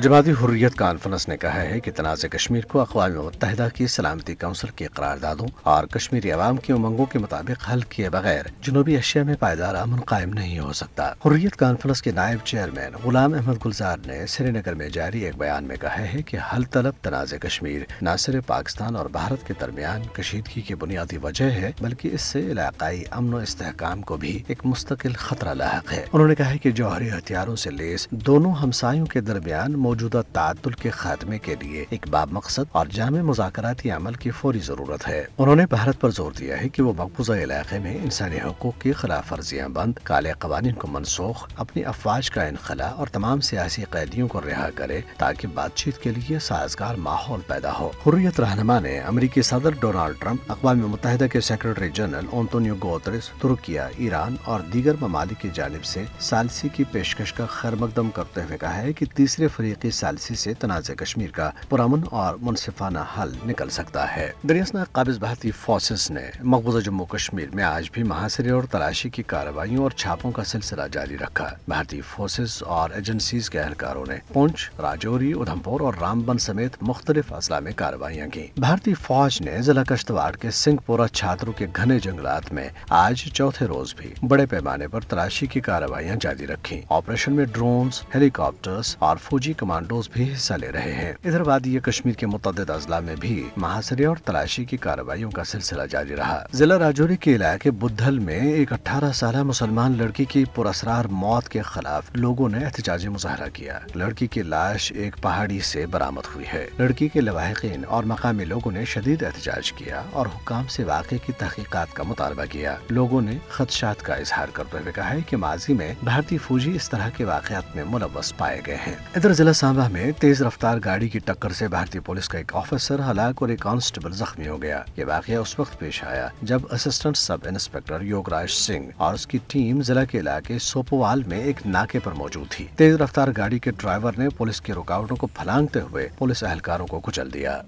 जमाती हुर्रियत कॉन्फ्रेंस ने कहा है कि तनाज़ कश्मीर को अक़वाम मुत्तहिदा की सलामती काउंसिल की करारदादों और कश्मीरी अवाम की उमंगों के मुताबिक हल किए बगैर जनूबी एशिया में पायदार अमन कायम नहीं हो सकता। हुर्रियत कॉन्फ्रेंस के नायब चेयरमैन गुलाम अहमद गुलजार ने श्रीनगर में जारी एक बयान में कहा है कि हल तलब तनाज़ कश्मीर न सिर्फ पाकिस्तान और भारत के दरमियान कशीदगी की बुनियादी वजह है, बल्कि इससे इलाकाई अमन और इस्तेहकाम को भी एक मुस्तकिल खतरा लाहक है। उन्होंने कहा है कि जौहरी हथियारों से लेस दोनों हमसायों के दरमियान मौजूदा ताअद्दुल के खात्मे के लिए एक बामकसद और जामे मुज़ाकराती अमल की फौरी जरूरत है। उन्होंने भारत पर जोर दिया है कि वो मकबूजा इलाके में इंसानी हकूक की खिलाफ वर्जियां बंद, काले कवानीन को मनसूख, अपनी अफवाज का इनखला और तमाम सियासी कैदियों को रिहा करे ताकि बातचीत के लिए साजगार माहौल पैदा हो। हुर्रियत रहनुमा ने अमरीकी सदर डोनाल्ड ट्रंप, अक़वाम मुत्तहिदा के secretary general Antonio Guterres, Türkiye, Iran और दीगर ममालिक की जानिब से सालसी की पेशकश का खैरमकदम करते हुए कहा है कि तीसरे फरीकी सालसी से तनाज़े कश्मीर का पुरअमन और मुनसिफाना हल निकल सकता है। दरियासना काबिज भारतीय फोर्सेस ने मकबूजा जम्मू कश्मीर में आज भी महासरे और तलाशी की कार्रवाइयों और छापों का सिलसिला जारी रखा। भारतीय फोर्सेस और एजेंसीज के एहलकारों ने पुंछ, राजौरी, उधमपुर और रामबन समेत मुख्तलिफ अजला में कार्रवाइयाँ की। भारतीय फौज ने जिला कश्तवाड़ के सिंहपुरा छात्रों के घने जंगलात में आज चौथे रोज भी बड़े पैमाने पर तलाशी की कार्रवाइयाँ जारी रखी। ऑपरेशन में ड्रोन्स, हेलीकॉप्टर्स और फौजी कमांडोज भी हिस्सा ले रहे हैं। इधर वादी कश्मीर के मुतअद्दिद अजला में भी महासरे और तलाशी की कार्रवाइयों का सिलसिला जारी रहा। जिला राजौरी के इलाके बुद्धल में एक 18 साल मुसलमान लड़की की पुरअसरार मौत के खिलाफ लोगों ने एहतजाजी मुजाहरा किया। लड़की की लाश एक पहाड़ी से बरामद हुई है। लड़की के लवाहिकीन और मकामी लोगों ने शदीद एहतजाज किया और हुक्काम से वाक़े की तहकीकात का मुतालबा किया। लोगों ने खदशात का इजहार करते हुए कहा है कि माजी में भारतीय फौजी इस तरह के वाक़यात में मुलव्वस पाए गए हैं। इधर जिला सांबा में तेज रफ्तार गाड़ी की टक्कर से भारतीय पुलिस का एक ऑफिसर हलाक और एक कांस्टेबल जख्मी हो गया। ये वाक़या उस वक्त पेश आया जब assistant sub inspector Yograj Singh और उसकी टीम जिला के इलाके सोपोवाल में एक नाके पर मौजूद थी। तेज रफ्तार गाड़ी के ड्राइवर ने पुलिस की रुकावटों को फलांगते हुए पुलिस एहलकारों को कुचल दिया।